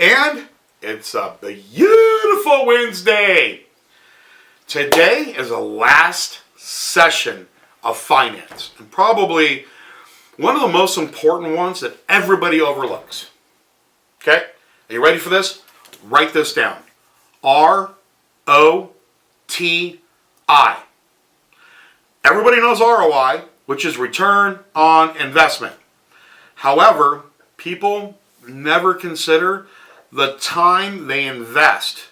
And it's a beautiful Wednesday. Today is the last session of finance, and probably one of the most important ones that everybody overlooks. Okay? Are you ready for this? Write this down. ROTI. Everybody knows ROI, which is return on investment. However, people never consider the time they invest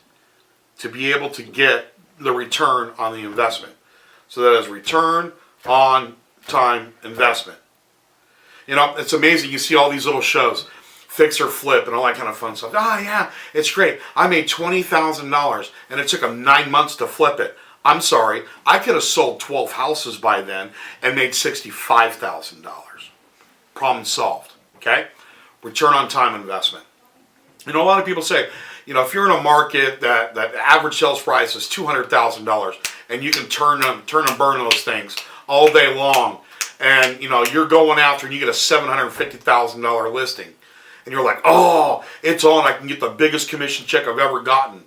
to be able to get the return on the investment. So that is return on time investment. You know, it's amazing. You see all these little shows, fix or flip and all that kind of fun stuff. Ah, yeah, it's great. I made $20,000 and it took them 9 months to flip it. I'm sorry, I could have sold 12 houses by then and made $65,000. Problem solved, okay? Return on time investment. You know, a lot of people say, you know, if you're in a market that average sales price is $200,000 and you can turn and burn those things all day long, and you know you're going after and you get a $750,000 listing, and you're like, oh, it's on, I can get the biggest commission check I've ever gotten,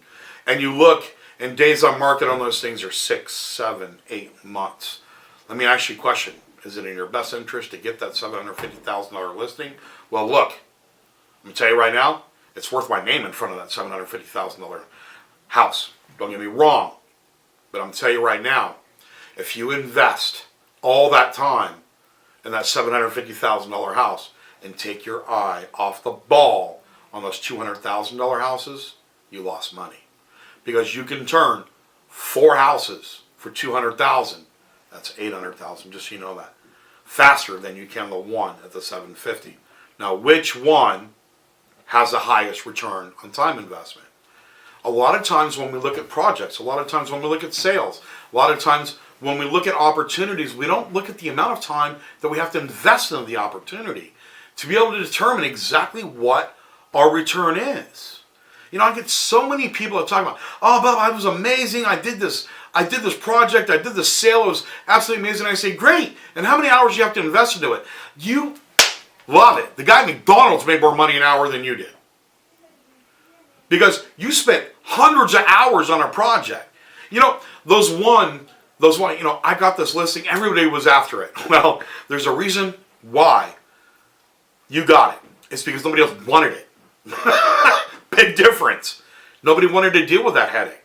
and you look and days on market on those things are 6, 7, 8 months. Let me ask you a question: is it in your best interest to get that $750,000 listing? Well, look, let me tell you right now, it's worth my name in front of that $750,000 house. Don't get me wrong. But I'm going to tell you right now, if you invest all that time in that $750,000 house and take your eye off the ball on those $200,000 houses, you lost money. Because you can turn 4 houses for $200,000. That's $800,000, just so you know that. Faster than you can the one at the $750,000. Now, which one has the highest return on time investment? A lot of times when we look at projects, a lot of times when we look at sales, a lot of times when we look at opportunities, we don't look at the amount of time that we have to invest in the opportunity to be able to determine exactly what our return is. You know, I get so many people that talk about, oh, Bubba, it was amazing. I did this project. I did this sale. It was absolutely amazing. I say, great. And how many hours do you have to invest into it? You love it. The guy at McDonald's made more money an hour than you did. Because you spent hundreds of hours on a project. You know, those one, you know, I got this listing, everybody was after it. Well, there's a reason why you got it. It's because nobody else wanted it. Big difference. Nobody wanted to deal with that headache.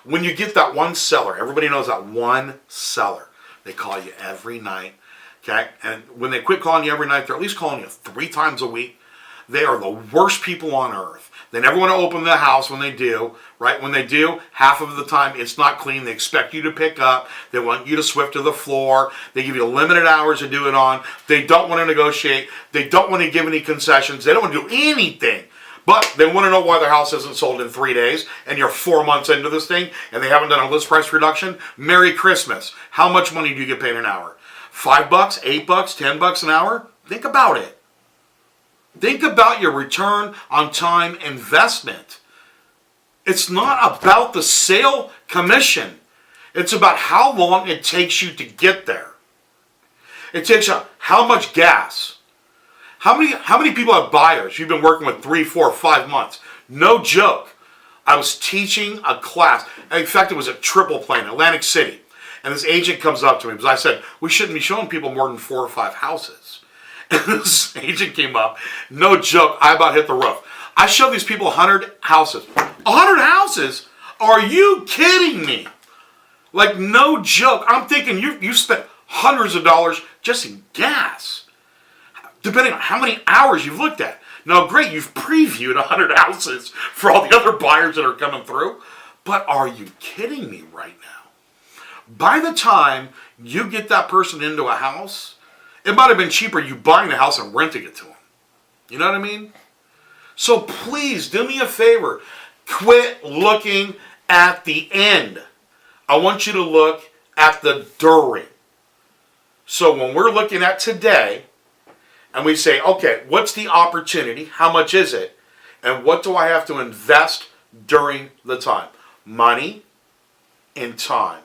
When you get that one seller, everybody knows that one seller. They call you every night, okay? And when they quit calling you every night, they're at least calling you 3 times a week. They are the worst people on earth. They never want to open the house when they do, right? When they do, half of the time it's not clean. They expect you to pick up. They want you to sweep to the floor. They give you limited hours to do it on. They don't want to negotiate. They don't want to give any concessions. They don't want to do anything. But they want to know why their house isn't sold in 3 days and you're 4 months into this thing and they haven't done a list price reduction. Merry Christmas. How much money do you get paid an hour? $5, $8, $10 an hour? Think about it. Think about your return on time investment. It's not about the sale commission. It's about how long it takes you to get there. It takes you how much gas. How many people have buyers you've been working with 3, 4, 5 months? No joke. I was teaching a class. In fact, it was at Triple Plane, Atlantic City. And this agent comes up to me because I said, we shouldn't be showing people more than 4 or 5 houses. And this agent came up, no joke, I about hit the roof. I showed these people 100 houses. 100 houses? Are you kidding me? Like, no joke. I'm thinking you spent hundreds of dollars just in gas, depending on how many hours you've looked at. Now, great, you've previewed 100 houses for all the other buyers that are coming through, but are you kidding me right now? By the time you get that person into a house, it might have been cheaper you buying the house and renting it to them. You know what I mean? So please, do me a favor. Quit looking at the end. I want you to look at the during. So when we're looking at today, and we say, okay, what's the opportunity? How much is it? And what do I have to invest during the time? Money and time.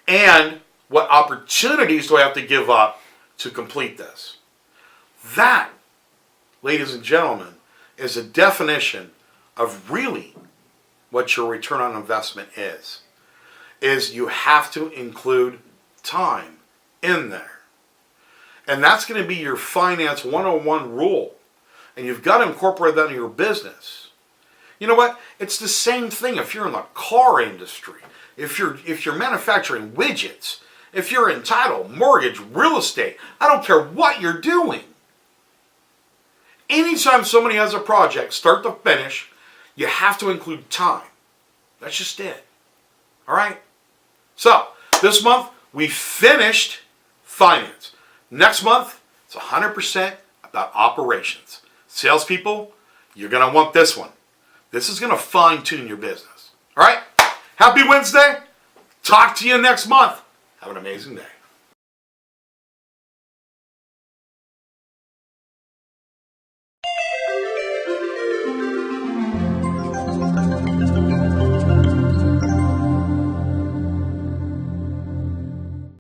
And what opportunities do I have to give up to complete this? That, ladies and gentlemen, is a definition of really what your return on investment is you have to include time in there. And that's going to be your finance 101 rule. And you've got to incorporate that in your business. You know what? It's the same thing if you're in the car industry, if you're manufacturing widgets, if you're in title, mortgage, real estate. I don't care what you're doing. Anytime somebody has a project, start to finish, you have to include time. That's just it. All right? So, this month, we finished finance. Next month, it's 100% about operations. Salespeople, you're going to want this one. This is going to fine-tune your business. All right? Happy Wednesday. Talk to you next month. Have an amazing day.